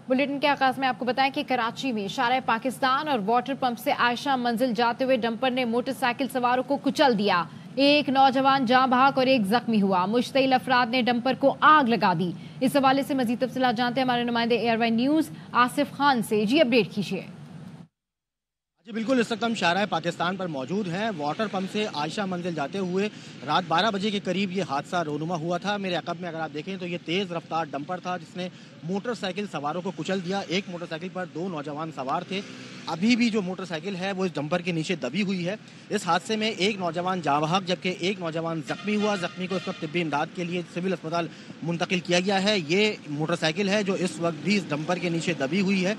Bulletin के आगाज में आपको बताएं कि कराची में शारह पाकिस्तान और वाटर पंप से आयशा मंजिल जाते हुए डंपर ने मोटरसाइकिल सवारों को कुचल दिया। एक नौजवान जाँ बहक और एक जख्मी हुआ। मुश्तइल अफराद ने डंपर को आग लगा दी। इस हवाले से मजीद तफसीलात जानते हैं हमारे नुमाइंदे एयरवाई न्यूज आसिफ खान से। जी अपडेट कीजिए। जी बिल्कुल, इस वक्त हम शारह पाकिस्तान पर मौजूद हैं। वाटर पंप से आयशा मंजिल जाते हुए रात 12 बजे के करीब ये हादसा रोनुमा हुआ था। मेरे अक़ब में अगर आप देखें तो ये तेज़ रफ्तार डंपर था जिसने मोटरसाइकिल सवारों को कुचल दिया। एक मोटरसाइकिल पर 2 नौजवान सवार थे। अभी भी जो मोटरसाइकिल है वो इस डंपर के नीचे दबी हुई है। इस हादसे में एक नौजवान जाँ बहक जबकि एक नौजवान जख्मी हुआ। जख्मी को इस वक्त तिब्बी इमदाद के लिए सिविल अस्पताल मुंतकिल किया गया है। ये मोटरसाइकिल है जो इस वक्त भी इस डंपर के नीचे दबी हुई है।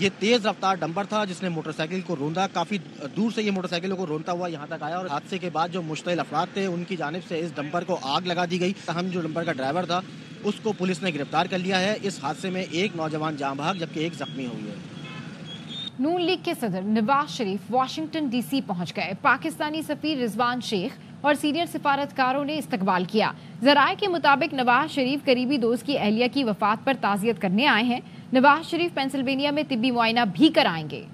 ये तेज़ रफ्तार डंपर था जिसने मोटरसाइकिल को रोंदा। काफ़ी दूर से ये मोटरसाइकिलों को रोनता हुआ यहाँ तक आया और हादसे के बाद जो मुश्तइल अफराद थे उनकी जानिब से इस डंपर को आग लगा दी गई। हम जो डंपर का ड्राइवर था उसको पुलिस ने गिरफ्तार कर लिया है। इस हादसे में एक नौजवान जाँ बहक जबकि एक जख्मी हुई है। नून लीग के सदर नवाज शरीफ वाशिंगटन डीसी पहुंच गए। पाकिस्तानी सफीर रिजवान शेख और सीनियर सिफारतकारों ने इस्तकबाल किया। ज़राए के मुताबिक नवाज शरीफ करीबी दोस्त की अहलिया की वफात पर ताज़ियत करने आए हैं। नवाज शरीफ पेंसिल्वेनिया में तिब्बी मुआयना भी कराएंगे।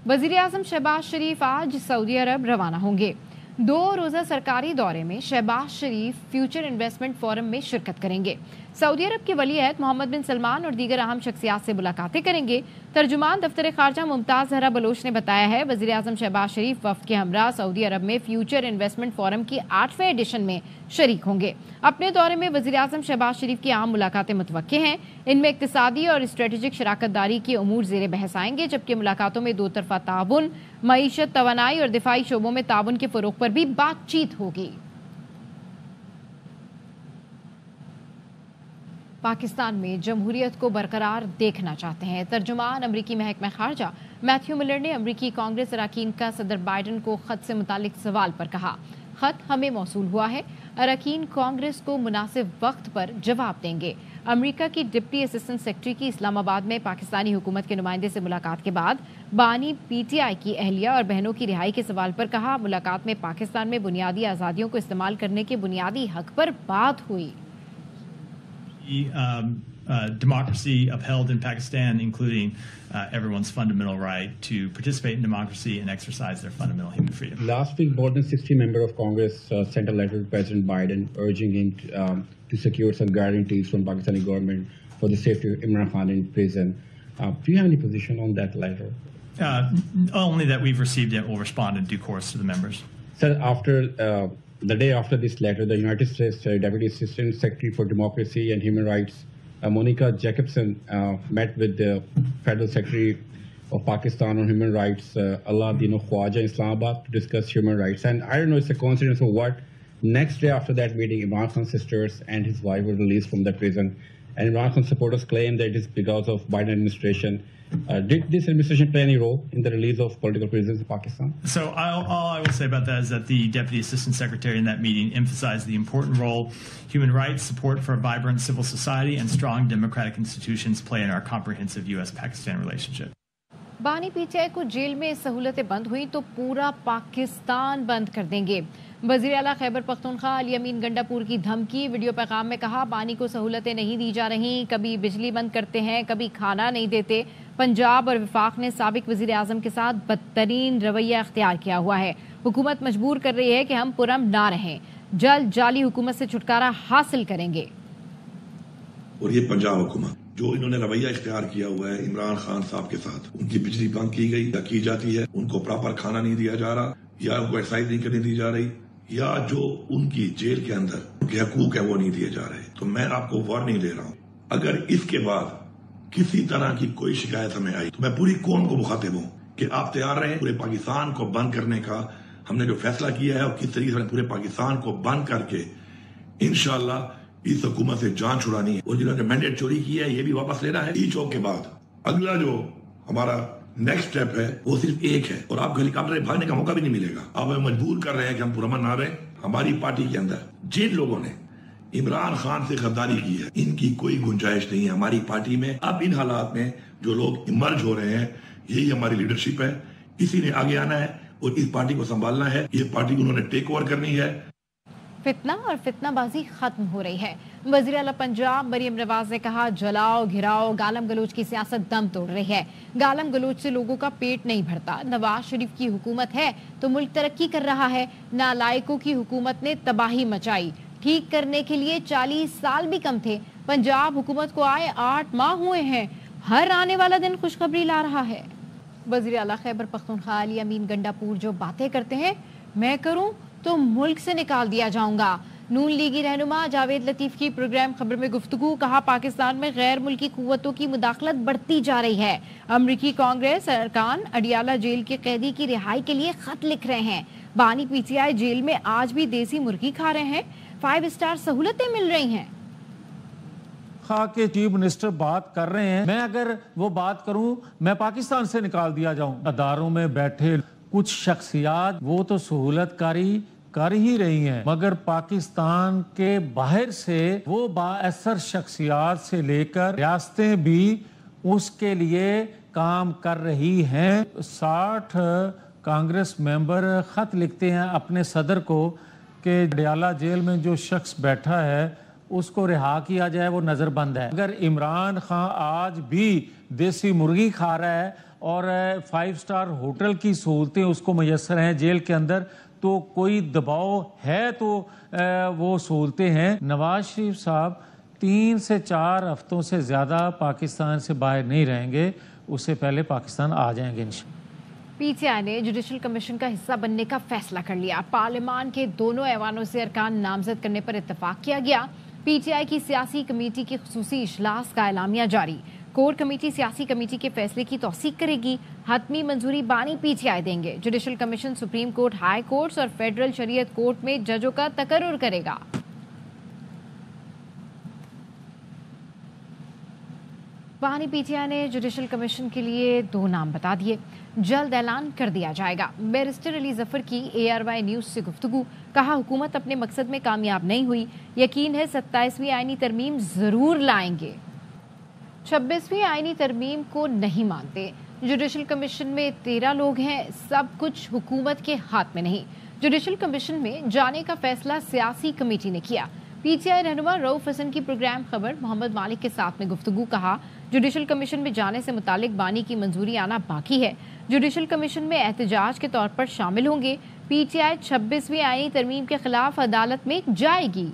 वज़ीर आज़म शहबाज शरीफ आज सऊदी अरब रवाना होंगे। 2 रोज़ा सरकारी दौरे में शहबाज शरीफ फ्यूचर इन्वेस्टमेंट फोरम में शिरकत करेंगे। सऊदी अरब के वली अहद मोहम्मद बिन सलमान और दीगर अहम शख्सियात से मुलाकातें करेंगे। तर्जुमान दफ्तर खारजा मुमताज़ जहरा बलोच ने बताया है वज़ीर आज़म शहबाज शरीफ वफ़द के हमरा सऊदी अरब में फ्यूचर इन्वेस्टमेंट फोरम की 8वें एडिशन में शरीक होंगे। अपने दौरे में वज़ीर आज़म शहबाज शरीफ की आम मुलाकातें मुतवक्के हैं। इनमें इक्तिसादी और स्ट्रेटेजिक शराकत दारी के उमूर ज़ेर बहस आएंगे जबकि मुलाकातों में 2 तरफ़ा ताउन, मईशत, तवानाई और दिफाई शोबों में ताउन के फ़रोग़ पर भी बातचीत होगी। पाकिस्तान में जमहूरियत को बरकरार देखना चाहते हैं। तर्जुमान अमरीकी महकमा खारजा मैथ्यू मिलर ने अमरीकी कांग्रेस अरकान का सदर बाइडन को खत से मुतालिक सवाल पर कहा, खत हमें मौसूल हुआ है, अरकान कांग्रेस को मुनासिब वक्त पर जवाब देंगे। अमरीका की डिप्टी असिस्टेंट सेक्रेटरी की इस्लामाबाद में पाकिस्तानी हुकूमत के नुमाइंदे से मुलाकात के बाद बानी पीटीआई की अहलिया और बहनों की रिहाई के सवाल पर कहा, मुलाकात में पाकिस्तान में बुनियादी आज़ादियों को इस्तेमाल करने के बुनियादी हक पर बात हुई। Democracy upheld in Pakistan, including everyone's fundamental right to participate in democracy and exercise their fundamental human freedom. Last week, more than 60 members of Congress sent a letter to President Biden urging him to secure some guarantees from Pakistani government for the safety of Imran Khan in prison. Do you have any position on that letter? Only that we've received it. We'll respond in due course to the members. Sir, after the day after this letter, the United States Deputy Assistant Secretary for Democracy and Human Rights, Monica Jacobson, met with the Federal Secretary of Pakistan on Human Rights, Alaa Khwaja, in Islamabad to discuss human rights. And I don't know, it's a coincidence or what. Next day after that meeting, Imran Khan's sisters and his wife were released from the prison. And Imran Khan's supporters claim that it is because of Biden administration. Did this administration play any role in the release of political prisoners in Pakistan? So all I will say about that is that the Deputy Assistant Secretary in that meeting emphasized the important role human rights, support for a vibrant civil society, and strong democratic institutions play in our comprehensive U.S.-Pakistan relationship. बानी PTI को jail में सहूलतें बंद हुई तो पूरा पाकिस्तान बंद कर देंगे। वज़ीर आला खैबर पख्तूनख्वा अली अमीन गंडापुर की धमकी। वीडियो पैगाम में कहा, बानी को सहूलतें नहीं दी जा रही, कभी बिजली बंद करते हैं, कभी खाना नहीं देते। पंजाब और वफाक ने साबिक वज़ीर आज़म के साथ बदतरीन रवैया अख्तियार किया हुआ है। हुकूमत मजबूर कर रही है कि हम पुरअमन ना रहें। जल्द जाली हुकूमत से छुटकारा हासिल करेंगे। और ये पंजाब हुकूमत जो इन्होंने रवैया इख्तियार किया हुआ है इमरान खान साहब के साथ, उनकी बिजली बंद की गई या की जाती है, उनको प्रॉपर खाना नहीं दिया जा रहा, या उनको एक्सरसाइज नहीं करने दी जा रही, या जो उनकी जेल के अंदर उनके हकूक है वो नहीं दिए जा रहे। तो मैं आपको वार्निंग दे रहा हूँ, अगर इसके बाद किसी तरह की कोई शिकायत हमें आई तो मैं पूरी कौम को मुखातिब हूँ कि आप तैयार रहें। पूरे पाकिस्तान को बंद करने का हमने जो फैसला किया है और किस तरीके से पूरे पाकिस्तान को बंद करके इंशाअल्लाह इस हुकूमत से जान छुड़ानी है। और जिन्होंने मैंडेट चोरी किया है ये भी वापस लेना है। ई चौक के बाद अगला जो हमारा नेक्स्ट स्टेप है वो सिर्फ एक है और आपको हेलीकॉप्टर भागने का मौका भी नहीं मिलेगा। आप हमें मजबूर कर रहे हैं कि हम पुरअमन ना रहें। हमारी पार्टी के अंदर जिन लोगों ने इमरान खान से गद्दारी की है इनकी कोई गुंजाइश नहीं है हमारी पार्टी में। अब इन हालात में जो लोग इमर्ज हो रहे हैं यही हमारी लीडरशिप है, इसी ने आगे आना है और इस पार्टी को संभालना है। ये पार्टी उन्होंने टेक ओवर करनी है। فتنہ اور فتنہ بازی ختم ہو رہی ہے. وزیر اعلیٰ پنجاب مریم نواز نے کہا جلاؤ گھراؤ گالم گلوچ کی سیاست دم توڑ رہی ہے. گالم گلوچ سے لوگوں کا پیٹ نہیں بھرتا. نواز شریف کی حکومت ہے تو ملک ترقی کر رہا ہے. نالائقوں کی حکومت نے تباہی مچائی. ٹھیک کرنے کے لیے 40 سال بھی کم تھے. پنجاب حکومت کو آئے 8 ماہ ہوئے ہیں. ہر آنے والا دن خوشخبری لا رہا ہے. وزیر اعلیٰ خیبر پختونخوا علی امین گنڈاپور جو باتیں کرتے ہیں میں کروں تو ملک سے نکال دیا جاؤں گا. نون لیگی رہنما جاوید لطیف کی پروگرام خبر میں گفتگو. کہا پاکستان میں غیر ملکی قوتوں کی مداخلت بڑھتی جا رہی ہے. امریکی کانگریس ارکان اڈیالہ جیل کے قیدی کی رہائی کے لیے خط لکھ رہے ہیں. بانی پی ٹی آئی جیل میں آج بھی دیسی مرغی کھا رہے ہیں. 5 اسٹار سہولتیں مل رہی ہیں. کے چیف منسٹر بات کر رہے ہیں. میں اگر وہ بات کروں میں پاکستان سے نکال دیا جاؤں. اداروں میں بیٹھے کچھ شخصیات وہ تو سہولت کاری کر ہی رہی ہیں مگر پاکستان کے باہر سے وہ با اثر شخصیات سے لے کر ریاستیں بھی اس کے لیے کام کر رہی ہیں. 60 کانگریس ممبر خط لکھتے ہیں اپنے صدر کو کہ اڈیالہ جیل میں جو شخص بیٹھا ہے اس کو رہا کیا جائے, وہ نظر بند ہے. اگر عمران خان آج بھی دیسی مرغی کھا رہا ہے اور 5 اسٹار ہوٹل کی سہولتیں اس کو میسر ہیں جیل کے اندر تو کوئی دباؤ ہے تو وہ سہولتیں ہیں. نواز شریف صاحب 3 سے 4 ہفتوں سے زیادہ پاکستان سے باہر نہیں رہیں گے. اس سے پہلے پاکستان آ جائیں گے انشاءاللہ. پی ٹی آئی نے جوڈیشل کمیشن کا حصہ بننے کا فیصلہ کر لیا. پارلیمان کے دونوں ایوانوں سے ارکان نامزد کرنے پر اتفاق کیا گیا. پی ٹی آئی کی سیاسی کمیٹی کی خصوصی اجلاس کا اعلامیہ جاری. کور کمیٹی سیاسی کمیٹی کے فیصلے کی توثیق کرے گی. حتمی منظوری بانی پی ٹی آئی دیں گے. Judicial commission supreme court, high courts اور فیڈرل شریعت کورٹ میں ججوں کا تقرر کرے گا. بانی پی ٹی آئی نے جوڈیشل کمیشن کے لیے 2 نام بتا دیے. جلد اعلان کر دیا جائے گا. بیرسٹر علی ظفر کی ARY نیوز سے گفتگو. کہا حکومت اپنے مقصد میں کامیاب نہیں ہوئی. یقین ہے 27ویں آئینی ترمیم ضرور لائیں گے. 26ویں آئینی ترمیم کو نہیں مانتے. جوڈیشل کمیشن میں 13 لوگ ہیں. سب کچھ حکومت کے ہاتھ میں نہیں. جوڈیشل کمیشن میں جانے کا فیصلہ سیاسی کمیٹی نے کیا. پی ٹی آئی رہنما رؤف حسن کی پروگرام خبر محمد مالک کے ساتھ میں گفتگو. کہا جوڈیشل کمیشن میں جانے سے متعلق بانی کی منظوری آنا باقی ہے. جوڈیشل کمیشن میں احتجاج کے طور پر شامل ہوں گے. پی ٹی آئی 26ویں آئینی ترمیم کے خلاف عدالت میں جائے گی.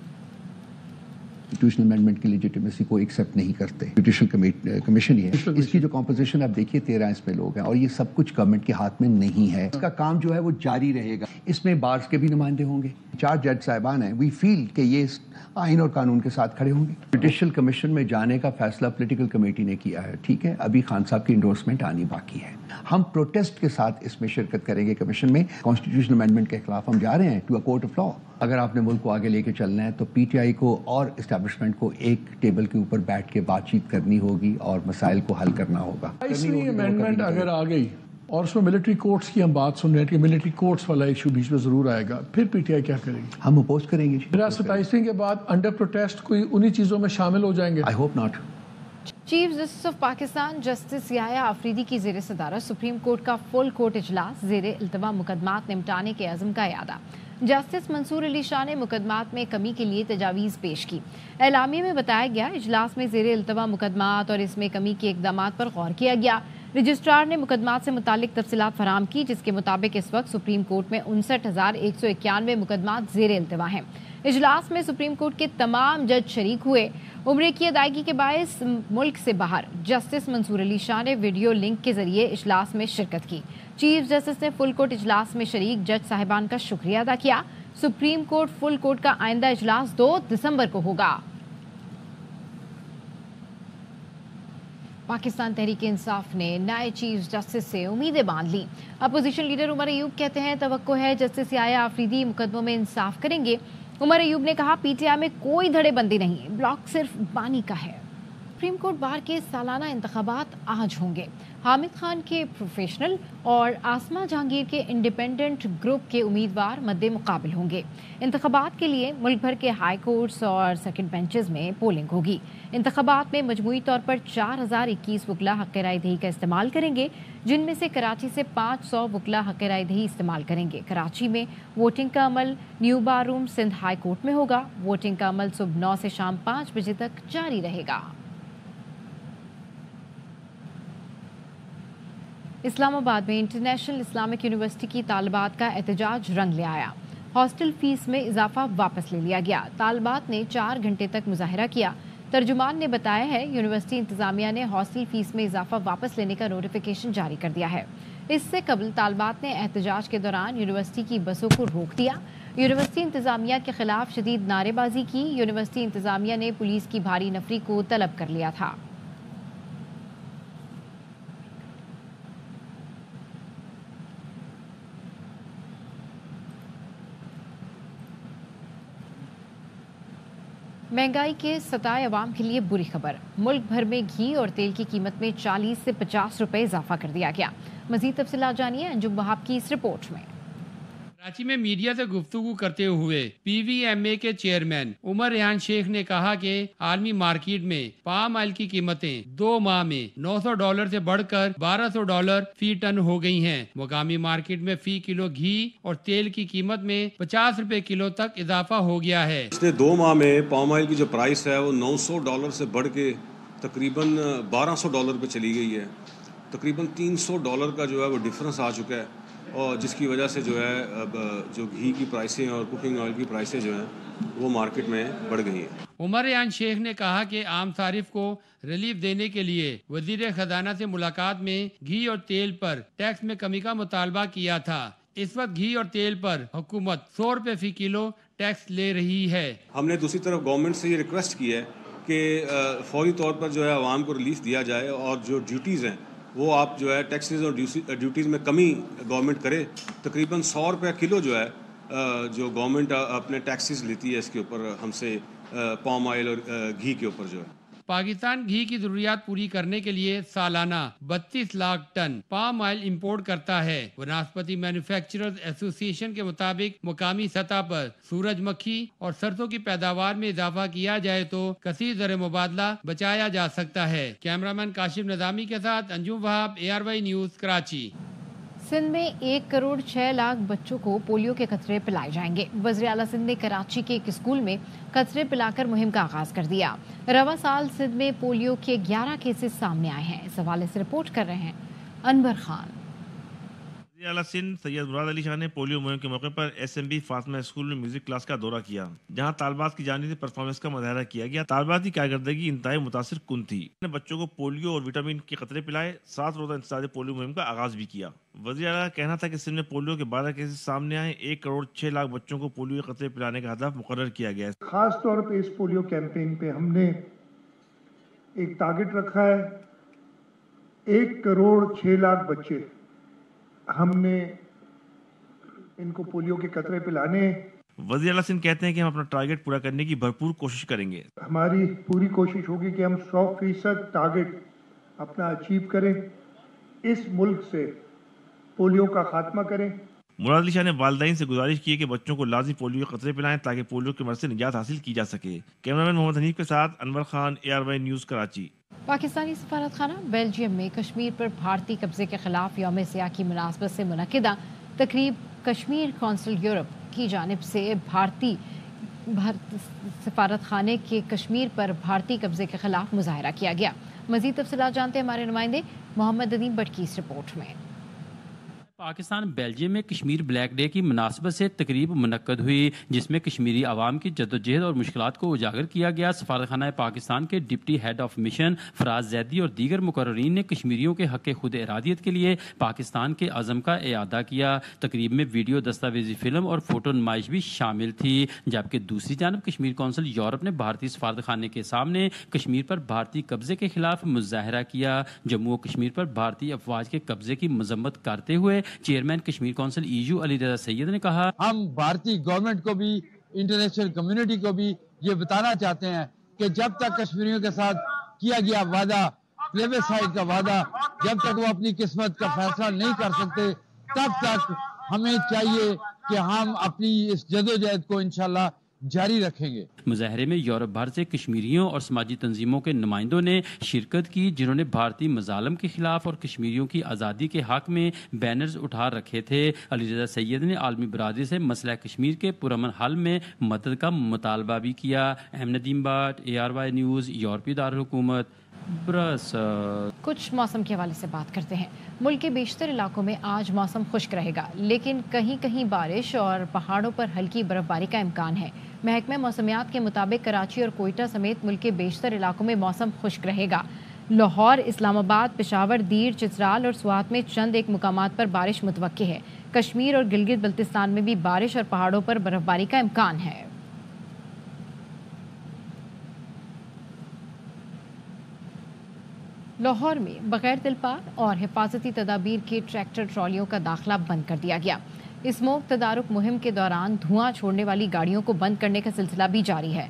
کانسٹیٹیوشنل امینڈمنٹ کی لیجیٹیمیسی کو ایکسیپٹ نہیں کرتے. جوڈیشل کمیشن ہی ہے. اس کی جو کمپوزیشن آپ دیکھیے 13 اس میں لوگ ہیں اور یہ سب کچھ گورنمنٹ کے ہاتھ میں نہیں ہے. اس کا کام جو ہے وہ جاری رہے گا. اس میں بارز کے بھی نمائندے ہوں گے. 4 جج صاحبان ہیں. وی فیل کہ یہ آئین اور قانون کے ساتھ کھڑے ہوں گے. جوڈیشل کمیشن میں جانے کا فیصلہ پولیٹیکل کمیٹی نے کیا ہے. ٹھیک ہے, ابھی خان صاحب کی انڈورسمنٹ آنی باقی ہے. ہم پروٹیسٹ کے ساتھ اس میں شرکت کریں گے. کمیشن میں کانسٹیٹیوشنل امینڈمنٹ کے خلاف ہم جا رہے ہیں to a court of law. اگر آپ نے ملک کو آگے لے کے چلنا ہے تو پی ٹی آئی کو اور اسٹیبلشمنٹ کو ایک ٹیبل کے اوپر بیٹھ کے بات چیت کرنی ہوگی اور مسائل کو حل کرنا ہوگا. 22ویں امینڈمنٹ اگر آ گئی اور اس میں ملٹری کورٹس کی ہم بات سن رہے ہیں کہ ملٹری کورٹس والا ایشو بیچ میں ضرور آئے گا, پھر پی ٹی آئی کیا کرے گی؟ ہم اپوز کریں گے. پھر 27ویں کے بعد انڈر پروٹیسٹ کوئی انہی چیزوں میں شامل ہو جائیں گے. I hope not. Chief justice of Pakistan justice Yahya Afridi کی زیر صدارت سپریم کورٹ کا فل کورٹ اجلاس. زیر التوا مقدمات نمٹانے کے عزم کا اعادہ. جسٹس منصور علی شاہ نے مقدمات میں کمی کے لیے تجاویز پیش کی. اعلامیے میں بتایا گیا اجلاس میں زیر التوا مقدمات اور اس میں کمی کے اقدامات پر غور کیا گیا. رجسٹرار نے مقدمات سے متعلق تفصیلات فراہم کی جس کے مطابق اس وقت سپریم کورٹ میں 59,191 مقدمات زیر التوا ہیں. اجلاس میں سپریم کورٹ کے تمام جج شریک ہوئے. عمرے کی ادائیگی کے باعث ملک سے باہر جسٹس منصور علی شاہ نے ویڈیو لنک کے ذریعے اجلاس میں شرکت کی. چیف جسٹس نے فل کورٹ اجلاس میں شریک جج صاحبان کا شکریہ ادا کیا. سپریم کورٹ فل کورٹ کا آئندہ اجلاس 2 دسمبر کو ہوگا. پاکستان تحریک انصاف نے نئے چیف جسٹس سے امیدیں باندھ لی. اپوزیشن لیڈر عمر ایوب کہتے ہیں توقع ہے جسٹس یحییٰ آفریدی مقدموں میں انصاف کریں گے. عمر ایوب نے کہا پی ٹی آئی میں کوئی دھڑے بندی نہیں, بلاک صرف بانی کا ہے. सुप्रीम कोर्ट बार के सालाना इंतखाबात आज होंगे। हामिद खान के प्रोफेशनल और आसमा जहांगीर के इंडिपेंडेंट ग्रुप के उम्मीदवार मद्दे मुकाबिल होंगे। इंतखाबात के लिए मुल्क भर के हाई कोर्ट्स और सर्किट बेंचेस में पोलिंग होगी। इंतखाबात में मजमूई तौर पर 4021 वकला हक़ राय दही का इस्तेमाल करेंगे, जिनमें से कराची से 500 वकला हक़ राय दही इस्तेमाल करेंगे। कराची में वोटिंग का अमल न्यू बार रूम सिंध हाई कोर्ट में होगा। वोटिंग का अमल सुबह 9 से शाम 5 बजे तक जारी रहेगा। इस्लामाबाद में इंटरनेशनल इस्लामिक यूनिवर्सिटी की तालिबात का एहतजाज रंग ले आया। हॉस्टल फीस में इजाफा वापस ले लिया गया। तालिबात ने 4 घंटे तक मुजाहरा किया। तर्जुमान ने बताया है यूनिवर्सिटी इंतजामिया ने हॉस्टल फीस में इजाफा वापस लेने का नोटिफिकेशन जारी कर दिया है। इससे कबल तालिबात ने एहतजाज के दौरान यूनिवर्सिटी की बसों को रोक दिया। यूनिवर्सिटी इंतजामिया के खिलाफ शदीद नारेबाजी की। यूनिवर्सिटी इंतजामिया ने पुलिस की भारी नफरी को तलब कर लिया था। महंगाई के सताए अवाम के लिए बुरी खबर। मुल्क भर में घी और तेल की कीमत में 40 से 50 रुपए इजाफा कर दिया गया। मजीद तफसीलात जानिए अंजुम वहाब की इस रिपोर्ट में। कराची में मीडिया से गुफ्तगू करते हुए PVMA के चेयरमैन उमर रेहान शेख ने कहा कि आलमी मार्केट में पाम ऑयल की कीमतें 2 माह में $900 से बढ़कर $1200 फी टन हो गई हैं। मुकामी मार्केट में फी किलो घी और तेल की कीमत में 50 रुपए किलो तक इजाफा हो गया है। पिछले 2 माह में पाम ऑयल की जो प्राइस है वो $900 से बढ़ के तकरीबन $1200 पे चली गई है। तकरीबन $300 का जो है वो डिफरेंस आ चुका है, और जिसकी वजह से जो है अब जो घी की प्राइसें और कुकिंग ऑयल की प्राइसें जो हैं वो मार्केट में बढ़ गई हैं। उमर रेहान शेख ने कहा कि आम सारिफ को रिलीफ देने के लिए वजीर खजाना से मुलाकात में घी और तेल पर टैक्स में कमी का मुतालबा किया था। इस वक्त घी और तेल पर हुकूमत 100 रुपए फी किलो टैक्स ले रही है। हमने दूसरी तरफ गवर्नमेंट से ये रिक्वेस्ट की है कि फौरी तौर पर जो है आवाम को रिलीफ दिया जाए, और जो ड्यूटीज़ हैं वो आप जो है टैक्सेस और ड्यूटीज़ में कमी गवर्नमेंट करे। तकरीबन 100 रुपये किलो जो है जो गवर्नमेंट अपने टैक्सेस लेती है इसके ऊपर हमसे, पाम ऑयल और घी के ऊपर जो है। पाकिस्तान घी की जरूरियात पूरी करने के लिए सालाना 32 lakh ton palm oil import करता है। वनस्पति मैन्युफैक्चरर्स एसोसिएशन के मुताबिक मुकामी सतह पर सूरजमुखी और सरसों की पैदावार में इजाफा किया जाए तो कसीर दर मुबादला बचाया जा सकता है। कैमरामैन काशिफ निजामी के साथ अंजुम वहाब, ARY न्यूज, कराची। सिंध में 1 करोड़ 6 लाख बच्चों को पोलियो के कतरे पिलाए जाएंगे। वज़ीर आला सिंध ने कराची के एक स्कूल में कतरे पिलाकर मुहिम का आगाज कर दिया। रवा साल सिंध में पोलियो के 11 केसेस सामने आए हैं। इस हवाले से रिपोर्ट कर रहे हैं अनवर खान। वज़ीर आला सिंध सैयद मुराद अली शाह ने पोलियो मुहिम के मौके पर SMB फातिमा स्कूल में म्यूजिक क्लास का दौरा किया, जहां तालिबात की जानिब से परफॉर्मेंस का मुजाहरा किया गया। तालिबात की कारकर्दगी इंतहाई मुतासिर कुन थी। बच्चों को पोलियो और विटामिन के कतरे पिलाए। 7 रोजा इंतजारी पोलियो मुहिम का आगाज भी किया। वज़ीर आला का कहना था कि सिंध में पोलियो के 12 केसेस सामने आए। 1 करोड़ 6 लाख बच्चों को पोलियो के कतरे पिलाने का हदफ मुकर्रर किया गया है। खास तौर पे इस पोलियो कैंपेन पे हमने एक टारगेट रखा है। 1 करोड़ 6 लाख बच्चे हमने इनको पोलियो के कतरे पिलाने। वज़ीर आला सिंध कहते हैं कि हम अपना टारगेट पूरा करने की भरपूर कोशिश करेंगे। हमारी पूरी कोशिश होगी कि हम 100% टारगेट अपना अचीव करें, इस मुल्क से पोलियो का खात्मा करें। मुराद अली शाह ने वालिदैन से गुजारिश की है कि बच्चों को लाज़मी पोलियो के कतरे पिलाएं ताकि पोलियो के मर्ज से निजात हासिल की जा सके। कैमरामैन मोहम्मद हनीफ के साथ अनवर खान, ARY न्यूज़, कराची। पाकिस्तानी सफारत खाना बेल्जियम में कश्मीर पर भारतीय कब्जे के खिलाफ यौम सियाह की मुनासबत से मुनक्किदा तकरीब कश्मीर कौंसिल यूरोप की जानिब से भारतीय सफारत खाने के कश्मीर पर भारतीय कब्जे के खिलाफ मुजाहरा किया गया। मजीद तफसीलात जानते हैं हमारे नुमाइंदे मोहम्मद अदीम भट्ट की इस रिपोर्ट में। पाकिस्तान बेल्जियम में कश्मीर ब्लैक डे की मुनासबत से तकरीब मुनक्कद हुई, जिसमें कश्मीरी आवाम की जद्दोजहद और मुश्किलात को उजागर किया गया। सफारतखाना पाकिस्तान के deputy head of mission Faraz Zaidi और दीगर मुकर्ररीन ने कश्मीरियों के हक़ खुद इरादियत के लिए पाकिस्तान के अज़म का इआदा किया। तकरीब में वीडियो दस्तावेजी फिल्म और फोटो नुमाइश भी शामिल थी। जबकि दूसरी जानब कश्मीर कौंसिल यूरोप ने भारतीय सफारतखाने के सामने कश्मीर पर भारतीय कब्जे के खिलाफ मुजाहरा किया। जम्मू और कश्मीर पर भारतीय अफवाज के कब्जे की मजम्मत करते हुए chairman Kashmir council EU Ali Raza Syed ने कहा, हम भारतीय गवर्नमेंट को भी इंटरनेशनल कम्युनिटी को भी ये बताना चाहते हैं कि जब तक कश्मीरियों के साथ کیا گیا وعدہ، پلیبیسائٹ کا وعدہ، جب تک وہ اپنی قسمت کا فیصلہ نہیں کر سکتے تب تک ہمیں چاہیے کہ ہم اپنی اس جدوجہد کو انشاءاللہ جاری رکھیں گے۔ مظاہرے میں یورپ بھر سے کشمیریوں اور سماجی تنظیموں کے نمائندوں نے شرکت کی، جنہوں نے بھارتی مظالم کے خلاف اور کشمیریوں کی آزادی کے حق میں بینرز اٹھا رکھے تھے۔ علی رضا سید نے عالمی برادری سے مسئلہ کشمیر کے پرامن حل میں مدد کا مطالبہ بھی کیا۔ احمد ندیم بٹ، ARY نیوز، یورپی دارالحکومت برسل۔ کچھ موسم کے حوالے سے بات کرتے ہیں۔ ملک کے بیشتر علاقوں میں آج موسم خشک رہے گا، لیکن کہیں کہیں بارش اور پہاڑوں پر ہلکی برف باری کا امکان ہے۔ محکمہ موسمیات کے مطابق کراچی اور کوئٹہ سمیت ملک کے بیشتر علاقوں میں موسم خشک رہے گا۔ لاہور، اسلام آباد، پشاور، دیر، چترال اور سوات میں چند ایک مقامات پر بارش متوقع ہے۔ کشمیر اور گلگت بلتستان میں بھی بارش اور پہاڑوں پر برف باری کا امکان ہے۔ لاہور میں بغیر تلپار اور حفاظتی تدابیر کے ٹریکٹر ٹرالیوں کا داخلہ بند کر دیا گیا۔ اسموک تدارک مہم کے دوران دھواں چھوڑنے والی گاڑیوں کو بند کرنے کا سلسلہ بھی جاری ہے۔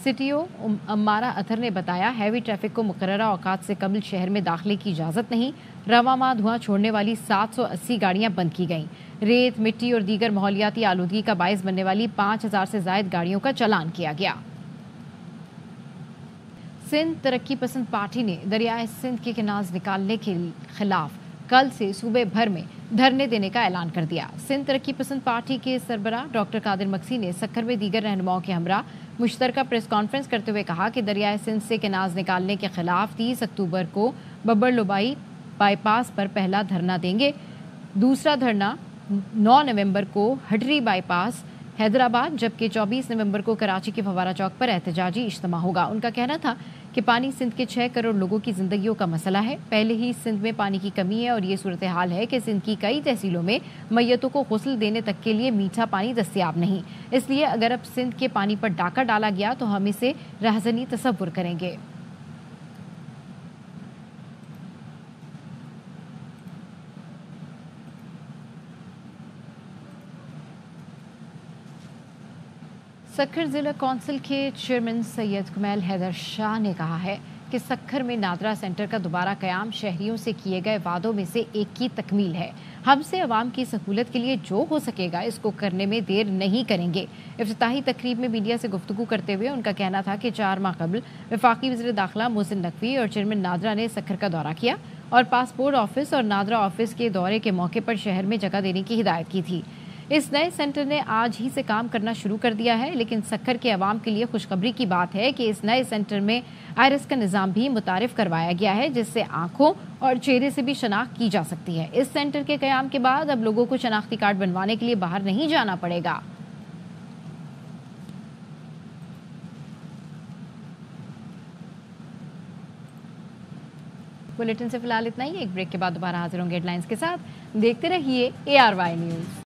سٹی او امارہ اطہر نے بتایا، ہیوی ٹریفک کو مقررہ اوقات سے قبل شہر میں داخلے کی اجازت نہیں۔ رواں ماہ دھواں چھوڑنے والی 780 گاڑیاں بند کی گئیں۔ ریت، مٹی اور دیگر ماحولیاتی آلودگی کا باعث بننے والی 5000 سے زائد گاڑیوں کا چلان کیا گیا۔ سندھ ترقی پسند پارٹی نے دریائے سندھ کے کناز نکالنے کے خلاف کل سے صوبے بھر میں دھرنے دینے کا اعلان کر دیا۔ سندھ ترقی پسند پارٹی کے سربراہ ڈاکٹر قادر مکسی نے سکھر میں دیگر رہنماؤں کے ہمراہ مشترکہ پریس کانفرنس کرتے ہوئے کہا کہ دریائے سندھ سے کناز نکالنے کے خلاف 30 اکتوبر کو ببر لوبائی بائی پاس پر پہلا دھرنا دیں گے۔ دوسرا دھرنا 9 نومبر کو ہٹری بائی پاس حیدرآباد، جبکہ 24 نومبر کو کراچی کے فوارہ چوک پر احتجاجی اجتماع ہوگا۔ ان کا کہنا تھا کہ پانی سندھ کے 6 کروڑ لوگوں کی زندگیوں کا مسئلہ ہے۔ پہلے ہی سندھ میں پانی کی کمی ہے اور یہ صورتحال ہے کہ سندھ کی کئی تحصیلوں میں میتوں کو غسل دینے تک کے لیے میٹھا پانی دستیاب نہیں۔ اس لیے اگر اب سندھ کے پانی پر ڈاکہ ڈالا گیا تو ہم اسے رہزنی تصور کریں گے۔ سکھر ضلع کونسل کے چیئرمین سید کمیل حیدر شاہ نے کہا ہے کہ سکھر میں نادرا سینٹر کا دوبارہ قیام شہریوں سے کیے گئے وعدوں میں سے ایک کی تکمیل ہے۔ ہم سے عوام کی سہولت کے لیے جو ہو سکے گا اس کو کرنے میں دیر نہیں کریں گے۔ افتتاحی تقریب میں میڈیا سے گفتگو کرتے ہوئے ان کا کہنا تھا کہ 4 ماہ قبل وفاقی وزیر داخلہ محسن نقوی اور چیئرمین نادرا نے سکھر کا دورہ کیا اور پاسپورٹ آفس اور نادرا آفس کے دورے کے موقع پر شہر میں جگہ دینے کی ہدایت کی تھی۔ اس نئے سینٹر نے آج ہی سے کام کرنا شروع کر دیا ہے، لیکن سکھر کے عوام کے لیے خوشخبری کی بات ہے کہ اس نئے سینٹر میں آئرس کا نظام بھی متعارف کروایا گیا ہے، جس سے آنکھوں اور چہرے سے بھی شناخت کی جا سکتی ہے۔ اس سینٹر کے قیام کے بعد اب لوگوں کو شناختی کارڈ بنوانے کے لیے باہر نہیں جانا پڑے گا۔ بلیٹن سے فی الحال اتنا ہی، ایک بریک کے بعد دوبارہ حاضر ہوں گے ہیڈ لائنز کے ساتھ۔ دیکھتے رہیے ARY نیوز۔